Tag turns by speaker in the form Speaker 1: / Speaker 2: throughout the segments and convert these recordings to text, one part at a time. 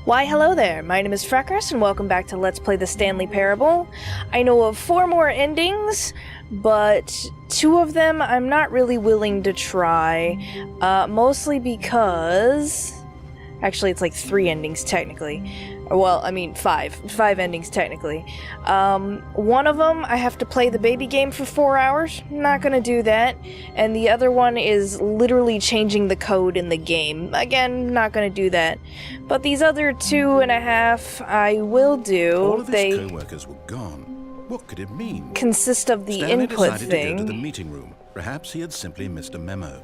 Speaker 1: Why hello there, my name is Freckers and welcome back to Let's Play the Stanley Parable. I know of 4 more endings, but 2 of them I'm not really willing to try, mostly because... Actually, it's like 3 endings technically. Well, I mean 5 endings technically. One of them I have to play the baby game for 4 hours, not gonna do that, and the other one is literally changing the code in the game. Again, not gonna do that. But these other 2.5 I will do.
Speaker 2: All of his co-workers were gone. What could it mean?
Speaker 1: Consist of the
Speaker 2: Stanley
Speaker 1: input
Speaker 2: decided
Speaker 1: thing.
Speaker 2: to go to the meeting room. Perhaps he had simply missed a memo.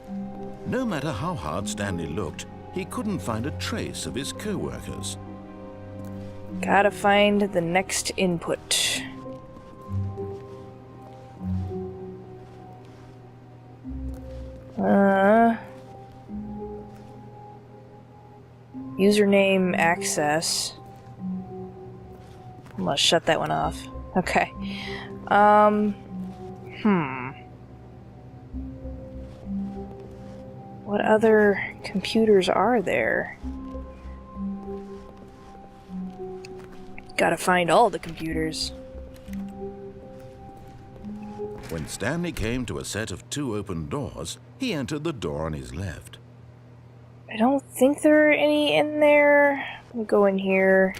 Speaker 2: No matter how hard Stanley looked, he couldn't find a trace of his co-workers.
Speaker 1: Gotta find the next input. Username access. I'm gonna shut that one off. Okay. What other computers are there? Gotta find all the computers.
Speaker 2: When Stanley came to a set of 2 open doors, he entered the door on his left.
Speaker 1: I don't think there are any in there. We'll go in here.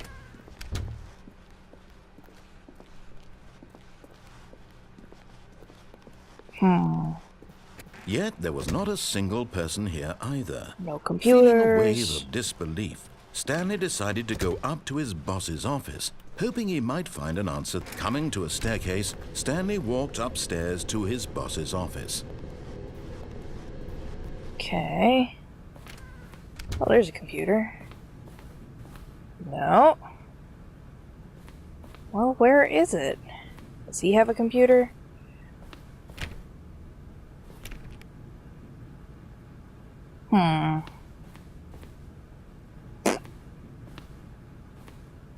Speaker 2: Yet there was not a single person here either.
Speaker 1: No
Speaker 2: Feeling a
Speaker 1: computers.
Speaker 2: wave of disbelief, Stanley decided to go up to his boss's office, hoping he might find an answer. Coming to a staircase, Stanley walked upstairs to his boss's office.
Speaker 1: Okay. Oh, there's a computer. No. Well, where is it? Does he have a computer?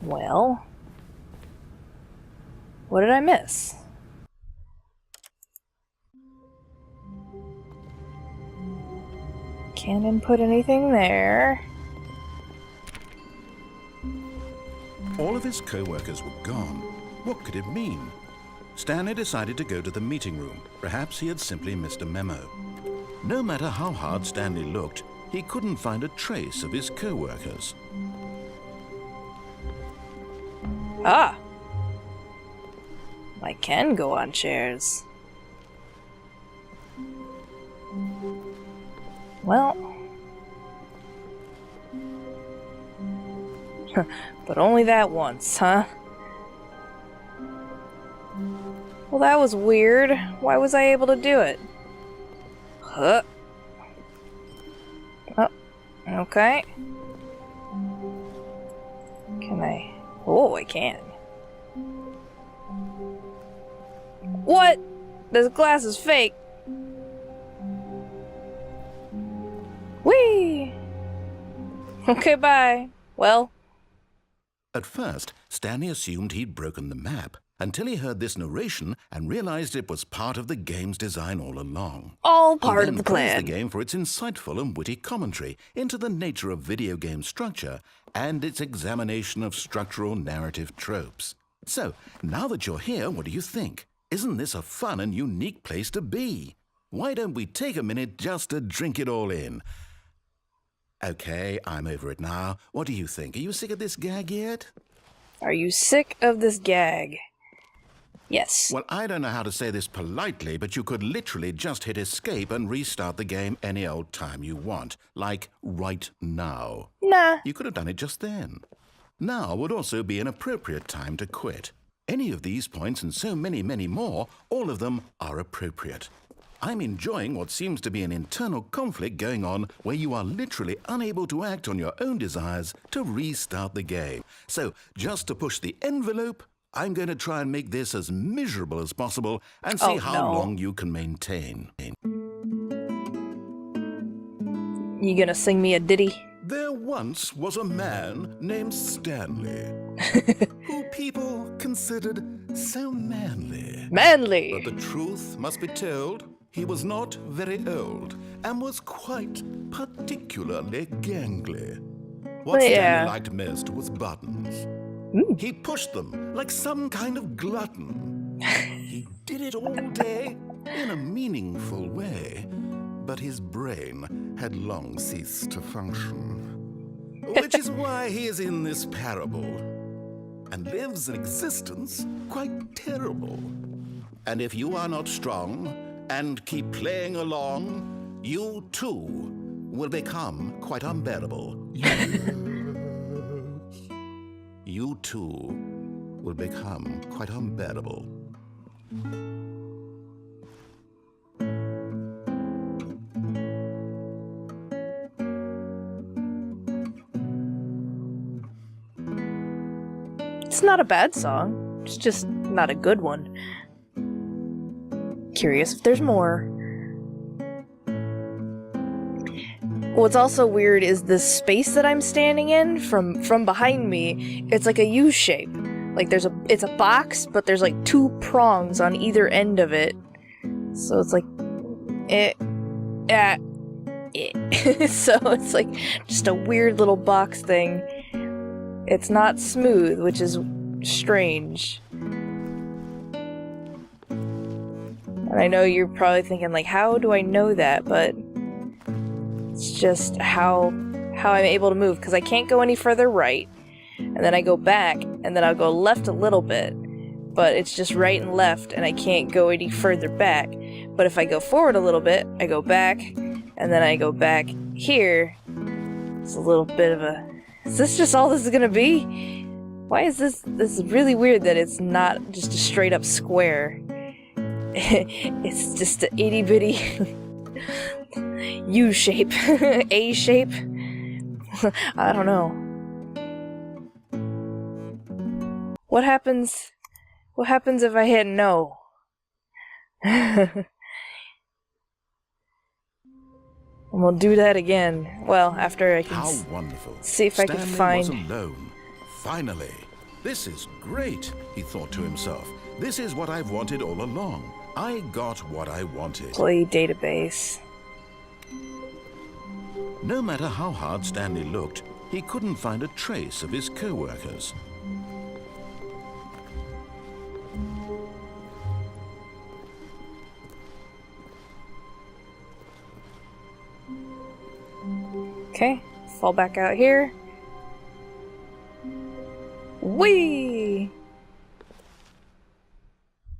Speaker 1: Well, what did I miss? Can't input anything there.
Speaker 2: All of his co-workers were gone. What could it mean? Stanley decided to go to the meeting room. Perhaps he had simply missed a memo. No matter how hard Stanley looked, he couldn't find a trace of his co-workers.
Speaker 1: Ah! I can go on chairs. Well... but only that once, huh? Well, that was weird. Why was I able to do it? Huh. Oh, okay. Can I... Oh, I can. What? This glass is fake. Whee! Okay, bye. Well...
Speaker 2: At first, Stanley assumed he'd broken the map, until he heard this narration and realized it was part of the game's design all along.
Speaker 1: all part
Speaker 2: He
Speaker 1: of
Speaker 2: then
Speaker 1: the
Speaker 2: praised
Speaker 1: plan.
Speaker 2: the game for its insightful and witty commentary into the nature of video game structure and its examination of structural narrative tropes. So, now that you're here, what do you think? Isn't this a fun and unique place to be? Why don't we take a minute just to drink it all in? Okay, I'm over it now. What do you think? Are you sick of this gag yet?
Speaker 1: Are you sick of this gag? Yes.
Speaker 2: Well, I don't know how to say this politely, but you could literally just hit escape and restart the game any old time you want. Like right now.
Speaker 1: Nah.
Speaker 2: You could have done it just then. Now would also be an appropriate time to quit. Any of these points and so many, many more, all of them are appropriate. I'm enjoying what seems to be an internal conflict going on where you are literally unable to act on your own desires to restart the game. So, just to push the envelope, I'm going to try and make this as miserable as possible and see how long you can maintain.
Speaker 1: You gonna sing me a ditty?
Speaker 2: There once was a man named Stanley, who people considered so manly.
Speaker 1: Manly!
Speaker 2: But the truth must be told, he was not very old and was quite particularly gangly. What
Speaker 1: Yeah.
Speaker 2: Stanley liked most was buttons.
Speaker 1: Ooh.
Speaker 2: He pushed them like some kind of glutton. He did it all day in a meaningful way, but his brain had long ceased to function. Which is why he is in this parable and lives an existence quite terrible. And if you are not strong and keep playing along, you too will become quite unbearable. You too will become quite unbearable.
Speaker 1: It's not a bad song. It's just not a good one. Curious if there's more. What's also weird is the space that I'm standing in from behind me. It's like a U shape. Like it's a box, but there's like two prongs on either end of it. So it's like so it's like just a weird little box thing. It's not smooth, which is strange. And I know you're probably thinking, like, how do I know that? But it's just how I'm able to move, because I can't go any further right. And then I go back, and then I'll go left a little bit. But it's just right and left, and I can't go any further back. But if I go forward a little bit, I go back, and then I go back here. It's a little bit of a... Is this just all this is gonna be? Why is this... This is really weird that it's not just a straight up square. It's just an itty-bitty U shape. A shape. I don't know. What happens if I hit no? And we'll do that again. Well, after I can
Speaker 2: How wonderful.
Speaker 1: see if I can
Speaker 2: Stanley
Speaker 1: find...
Speaker 2: was alone. Finally. This is great, he thought to himself. This is what I've wanted all along. I got what I wanted.
Speaker 1: Employee database.
Speaker 2: No matter how hard Stanley looked, he couldn't find a trace of his co-workers.
Speaker 1: Okay, fall back out here. Whee!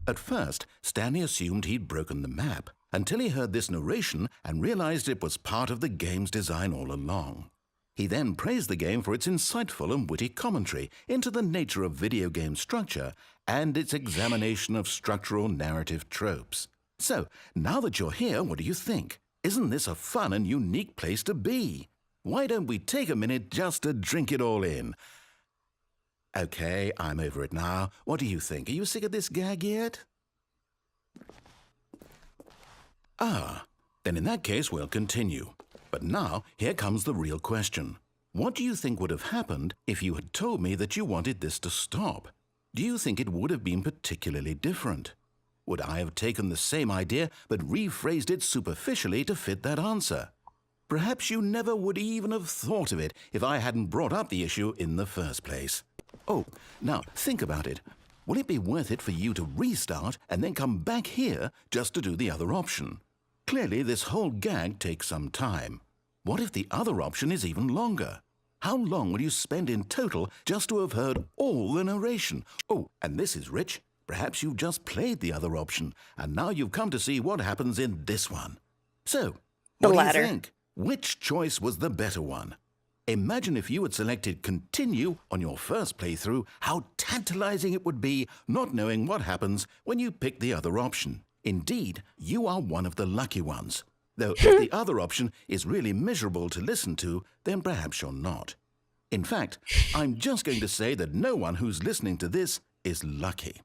Speaker 2: At first, Stanley assumed he'd broken the map, until he heard this narration and realized it was part of the game's design all along. He then praised the game for its insightful and witty commentary into the nature of video game structure and its examination of structural narrative tropes. So, now that you're here, what do you think? Isn't this a fun and unique place to be? Why don't we take a minute just to drink it all in? Okay, I'm over it now. What do you think? Are you sick of this gag yet? Ah, then in that case we'll continue. But now, here comes the real question. What do you think would have happened if you had told me that you wanted this to stop? Do you think it would have been particularly different? Would I have taken the same idea but rephrased it superficially to fit that answer? Perhaps you never would even have thought of it if I hadn't brought up the issue in the first place. Oh, now think about it. Will it be worth it for you to restart and then come back here just to do the other option? Clearly, this whole gag takes some time. What if the other option is even longer? How long will you spend in total just to have heard all the narration? Oh, and this is rich. Perhaps you've just played the other option, and now you've come to see what happens in this one. So,
Speaker 1: The
Speaker 2: what
Speaker 1: latter.
Speaker 2: do you think? Which choice was the better one? Imagine if you had selected continue on your first playthrough, how tantalizing it would be not knowing what happens when you pick the other option. Indeed, you are one of the lucky ones. Though if the other option is really miserable to listen to, then perhaps you're not. In fact, I'm just going to say that no one who's listening to this is lucky.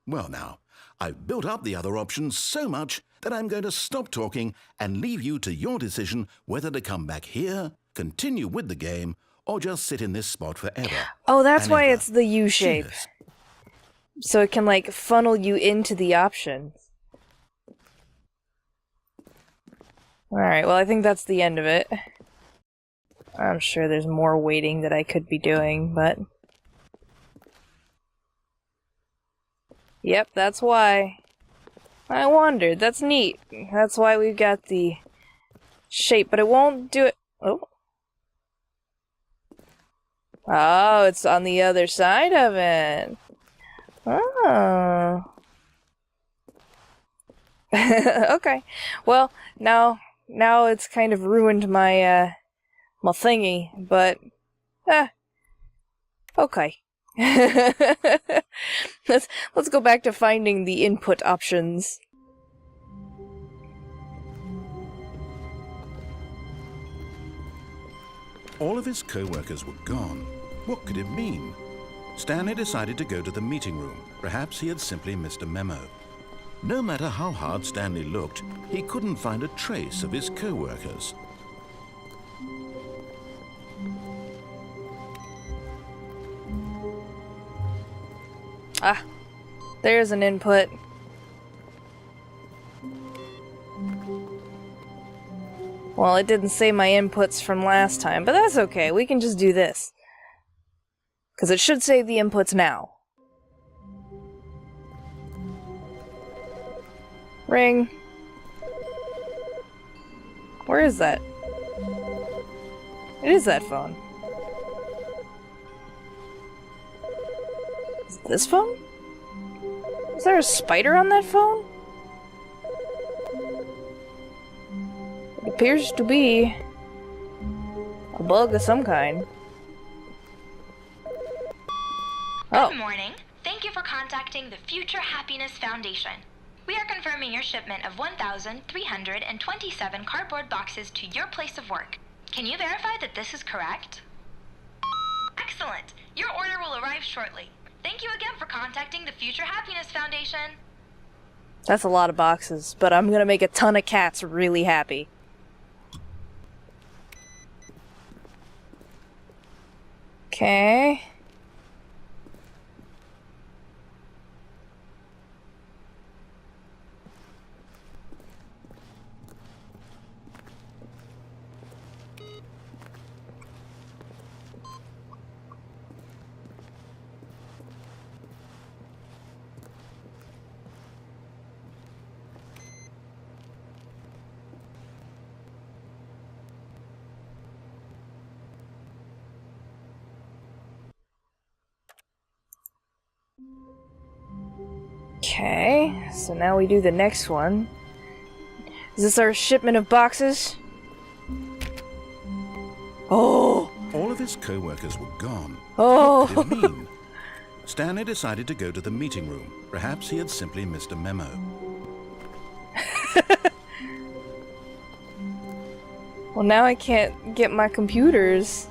Speaker 2: Well now, I've built up the other options so much that I'm going to stop talking and leave you to your decision whether to come back here, continue with the game, or just sit in this spot forever.
Speaker 1: Oh, that's
Speaker 2: and
Speaker 1: why
Speaker 2: ever.
Speaker 1: it's the U shape.
Speaker 2: Cheers.
Speaker 1: So it can, like, funnel you into the options. Alright, well, I think that's the end of it. I'm sure there's more waiting that I could be doing, but... Yep, that's why. I wondered. That's neat. That's why we've got the shape, but it won't do it. Oh. Oh, it's on the other side of it. Oh. Okay. Well, now it's kind of ruined my my thingy, but okay. Let's go back to finding the input options.
Speaker 2: All of his co-workers were gone. What could it mean? Stanley decided to go to the meeting room. Perhaps he had simply missed a memo. No matter how hard Stanley looked, he couldn't find a trace of his co-workers.
Speaker 1: Ah, there's an input. Well, it didn't say my inputs from last time, but that's okay. We can just do this. Because it should say the inputs now. Ring. Where is that? It is that phone. Is it this phone? Is there a spider on that phone? It appears to be a bug of some kind. Oh.
Speaker 3: Good morning. Thank you for contacting the Future Happiness Foundation. We are confirming your shipment of 1,327 cardboard boxes to your place of work. Can you verify that this is correct? Excellent. Your order will arrive shortly. Thank you again for contacting the Future Happiness Foundation.
Speaker 1: That's a lot of boxes, but I'm gonna make a ton of cats really happy. Okay. Okay, so now we do the next one. Is this our shipment of boxes? Oh!
Speaker 2: All of his co-workers were gone.
Speaker 1: Oh!
Speaker 2: What did it mean? Stanley decided to go to the meeting room. Perhaps he had simply missed a memo.
Speaker 1: Well, now I can't get my computers.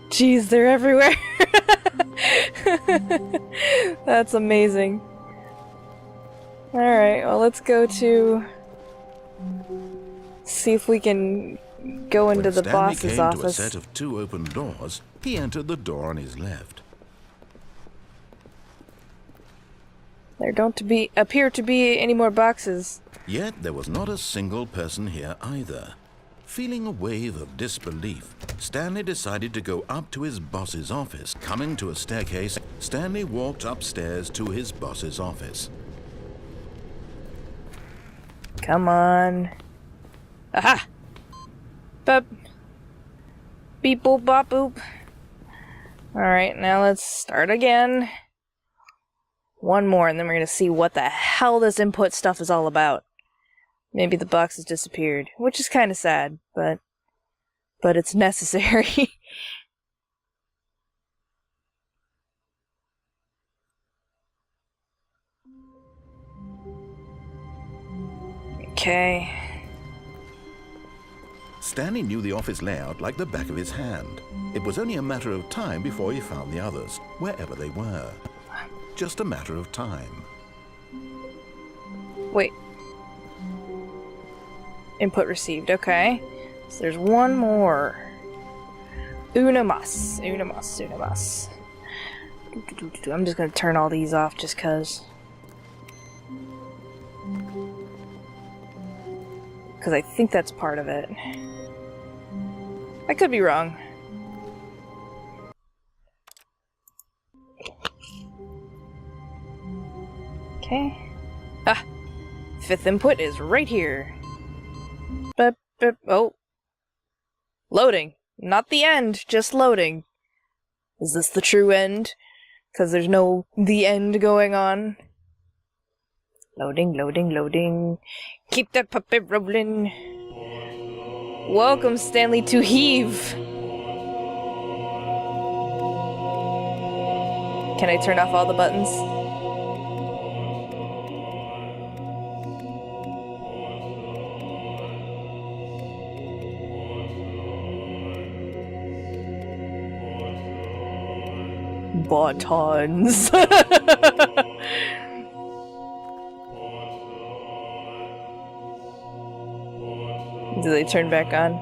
Speaker 1: Jeez, they're everywhere. That's amazing. Alright, well, let's go to... see if we can go into the boss's office.
Speaker 2: When Stanley came to a set of 2 open doors, he entered the door on his left.
Speaker 1: There don't appear to be any more boxes.
Speaker 2: Yet there was not a single person here either. Feeling a wave of disbelief, Stanley decided to go up to his boss's office. Coming to a staircase, Stanley walked upstairs to his boss's office.
Speaker 1: Come on. Aha! Bup. Beep boop bop boop. Alright, now let's start again. One more, and then we're gonna see what the hell this input stuff is all about. Maybe the box has disappeared, which is kind of sad, but it's necessary. Okay.
Speaker 2: Stanley knew the office layout like the back of his hand. It was only a matter of time before he found the others, wherever they were. Just a matter of time.
Speaker 1: Wait. Input received, okay. So there's one more. Una mas. I'm just gonna turn all these off just cause. Because I think that's part of it. I could be wrong. Okay. Ah! Fifth input is right here. Oh. Loading. Not the end, just loading. Is this the true end? Because there's no the end going on. Loading. Keep that puppet rolling. Welcome, Stanley, to Heave. Can I turn off all the buttons? Buttons. Do they turn back on?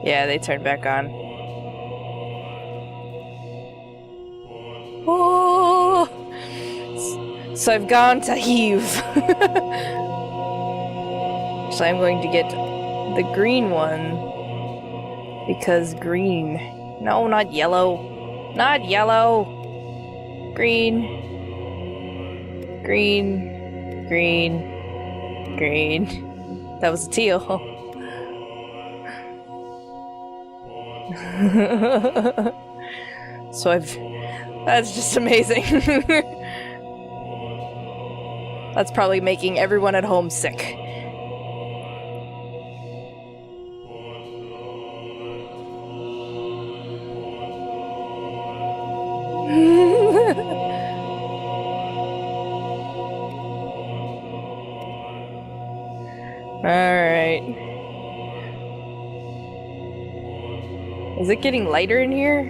Speaker 1: Yeah, they turn back on. Oh! So I've gone to Heave. So I'm going to get the green one. Because green. No, not yellow. Not yellow. Green. That was a teal. So that's just amazing. That's probably making everyone at home sick. Alright. Is it getting lighter in here?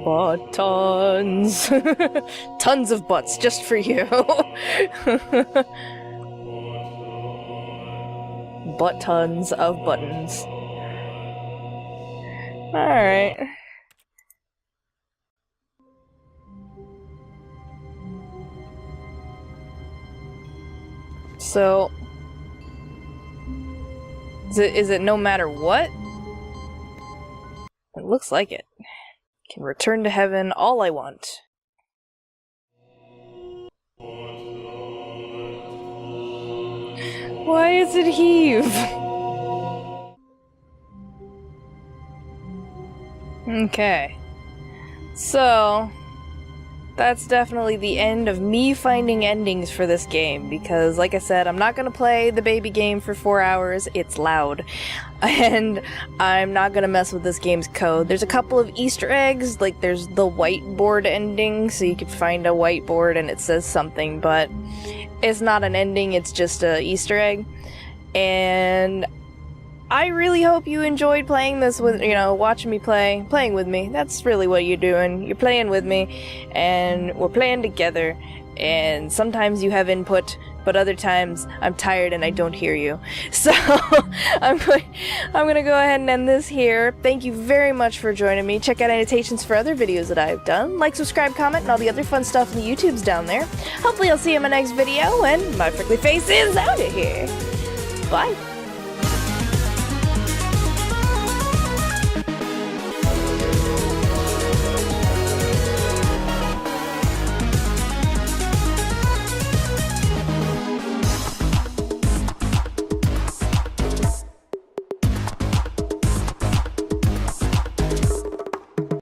Speaker 1: Buttons. Tons of butts just for you. Buttons of buttons. Alright. So, is it no matter what? It looks like it. Can return to heaven all I want. Why is it Heave? Okay. So, that's definitely the end of me finding endings for this game, because like I said, I'm not gonna play the baby game for 4 hours, it's loud, and I'm not gonna mess with this game's code. There's a couple of Easter eggs, like there's the whiteboard ending, so you could find a whiteboard and it says something, but it's not an ending, it's just a Easter egg, and I really hope you enjoyed playing this with, watching me playing with me. That's really what you're doing. You're playing with me, and we're playing together, and sometimes you have input, but other times I'm tired and I don't hear you. So, I'm gonna go ahead and end this here. Thank you very much for joining me. Check out annotations for other videos that I've done. Like, subscribe, comment, and all the other fun stuff in the YouTubes down there. Hopefully I'll see you in my next video, and my prickly face is out of here. Bye.